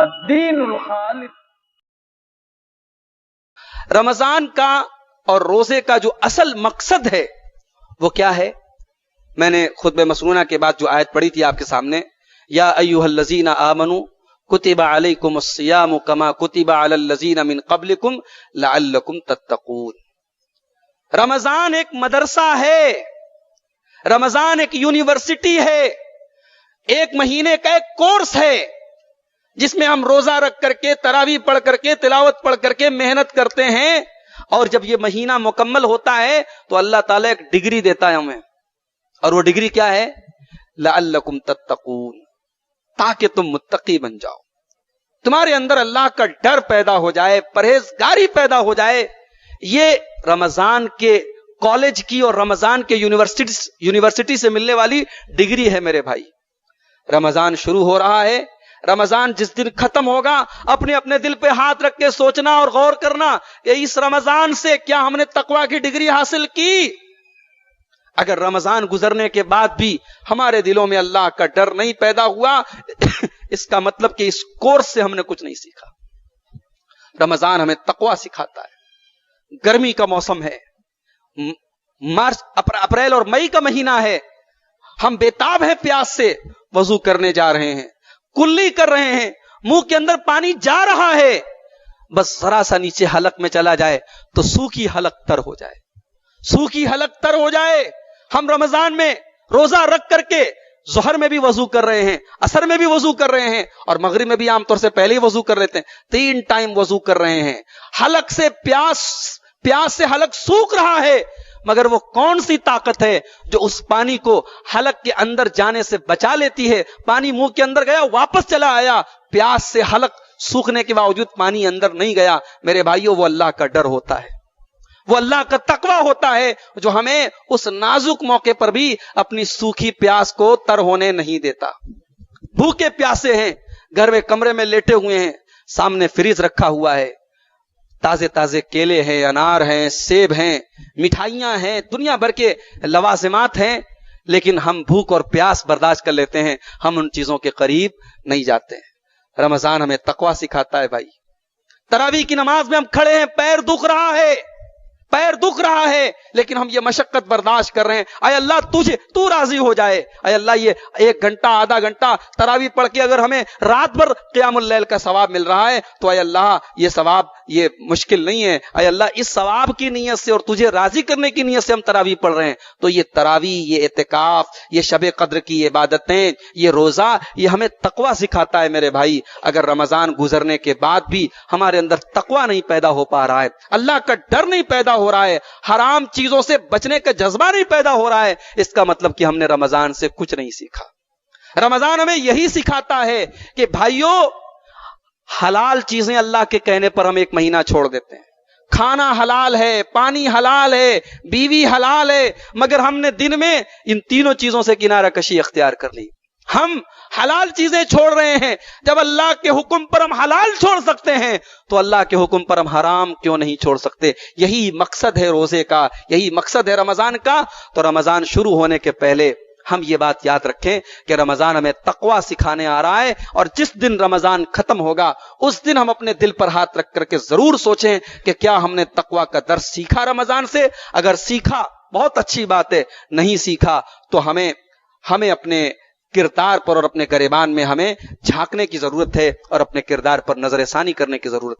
الدین الخالص۔ رمضان کا اور روزے کا جو اصل مقصد ہے وہ کیا ہے؟ میں نے خطبہ مسنونہ کے بعد جو آیت پڑھی تھی آپ کے سامنے، یا ایھا الذین آمنوا کتب علیکم الصیام کما کتب علی الذین من قبلکم لعلکم تتقون۔ رمضان ایک مدرسہ ہے، رمضان ایک یونیورسٹی ہے، ایک مہینے کا ایک کورس ہے جس میں ہم روزہ رکھ کر کے، تراویح پڑھ کر کے، تلاوت پڑھ کر کے محنت کرتے ہیں، اور جب یہ مہینہ مکمل ہوتا ہے تو اللہ تعالیٰ ایک ڈگری دیتا ہے ہمیں، اور وہ ڈگری کیا ہے؟ لعلکم تتقون، تاکہ تم متقی بن جاؤ، تمہارے اندر اللہ کا ڈر پیدا ہو جائے، پرہیزگاری پیدا ہو جائے۔ یہ رمضان کے کالج کی اور رمضان کے یونیورسٹی سے ملنے والی ڈگری ہے میرے بھائی۔ رمضان شروع ہو رہا ہے، رمضان جس دن ختم ہوگا اپنے اپنے دل پہ ہاتھ رکھ کے سوچنا اور غور کرنا کہ اس رمضان سے کیا ہم نے تقویٰ کی ڈگری حاصل کی؟ اگر رمضان گزرنے کے بعد بھی ہمارے دلوں میں اللہ کا ڈر نہیں پیدا ہوا، اس کا مطلب کہ اس کورس سے ہم نے کچھ نہیں سیکھا۔ رمضان ہمیں تقویٰ سکھاتا ہے۔ گرمی کا موسم ہے، مارچ اپریل اور مئی کا مہینہ ہے، ہم بےتاب ہیں پیاس سے، وضو کرنے جا رہے ہیں، کلی کر رہے ہیں، منہ کے اندر پانی جا رہا ہے، بس ذرا سا نیچے حلق میں چلا جائے تو سوکھی حلق تر ہو جائے، سوکھی حلق تر ہو جائے۔ ہم رمضان میں روزہ رکھ کر کے ظہر میں بھی وضو کر رہے ہیں، عصر میں بھی وضو کر رہے ہیں، اور مغرب میں بھی عام طور سے پہلے ہی وضو کر لیتے ہیں، 3 ٹائم وضو کر رہے ہیں۔ حلق سے پیاس سے حلق سوکھ رہا ہے، مگر وہ کون سی طاقت ہے جو اس پانی کو حلق کے اندر جانے سے بچا لیتی ہے؟ پانی منہ کے اندر گیا، واپس چلا آیا، پیاس سے حلق سوکھنے کے باوجود پانی اندر نہیں گیا۔ میرے بھائیوں، وہ اللہ کا ڈر ہوتا ہے، وہ اللہ کا تقویٰ ہوتا ہے جو ہمیں اس نازک موقع پر بھی اپنی سوکھی پیاس کو تر ہونے نہیں دیتا۔ بھوکے پیاسے ہیں، گھر میں کمرے میں لیٹے ہوئے ہیں، سامنے فریج رکھا ہوا ہے، تازے تازے کیلے ہیں، انار ہیں، سیب ہیں، مٹھائیاں ہیں، دنیا بھر کے لوازمات ہیں، لیکن ہم بھوک اور پیاس برداشت کر لیتے ہیں، ہم ان چیزوں کے قریب نہیں جاتے ہیں۔ رمضان ہمیں تقویٰ سکھاتا ہے بھائی۔ تراویح کی نماز میں ہم کھڑے ہیں، پیر دکھ رہا ہے، لیکن ہم یہ مشقت برداشت کر رہے ہیں۔ اے اللہ تو راضی ہو جائے، اے اللہ یہ 1 گھنٹہ آدھا گھنٹہ تراویح پڑھ کے اگر ہمیں رات بھر قیام اللیل کا ثواب مل رہا ہے تو اے اللہ یہ ثواب یہ مشکل نہیں ہے، اے اللہ اس ثواب کی نیت سے اور تجھے راضی کرنے کی نیت سے ہم تراویح پڑھ رہے ہیں۔ تو یہ تراویح، یہ اعتکاف، یہ شب قدر کی عبادتیں، یہ روزہ، یہ ہمیں تقویٰ سکھاتا ہے میرے بھائی۔ اگر رمضان گزرنے کے بعد بھی ہمارے اندر تقویٰ نہیں پیدا ہو پا رہا ہے، اللہ کا ڈر نہیں پیدا ہو رہا ہے، حرام چیزوں سے بچنے کا جذبہ نہیں پیدا ہو رہا ہے، اس کا مطلب کہ ہم نے رمضان سے کچھ نہیں سیکھا۔ رمضان ہمیں یہی سکھاتا ہے کہ بھائیوں، حلال چیزیں اللہ کے کہنے پر ہم 1 مہینہ چھوڑ دیتے ہیں۔ کھانا حلال ہے، پانی حلال ہے، بیوی حلال ہے، مگر ہم نے دن میں ان تینوں چیزوں سے کنارہ کشی اختیار کر لی۔ ہم حلال چیزیں چھوڑ رہے ہیں۔ جب اللہ کے حکم پر ہم حلال چھوڑ سکتے ہیں تو اللہ کے حکم پر ہم حرام کیوں نہیں چھوڑ سکتے؟ یہی مقصد ہے روزے کا، یہی مقصد ہے رمضان کا۔ تو رمضان شروع ہونے کے پہلے ہم یہ بات یاد رکھیں کہ رمضان ہمیں تقویٰ سکھانے آ رہا ہے، اور جس دن رمضان ختم ہوگا اس دن ہم اپنے دل پر ہاتھ رکھ کر کے ضرور سوچیں کہ کیا ہم نے تقویٰ کا درس سیکھا رمضان سے؟ اگر سیکھا بہت اچھی بات ہے، نہیں سیکھا تو ہمیں اپنے کردار پر اور اپنے گریبان میں ہمیں جھانکنے کی ضرورت ہے، اور اپنے کردار پر نظر ثانی کرنے کی ضرورت ہے۔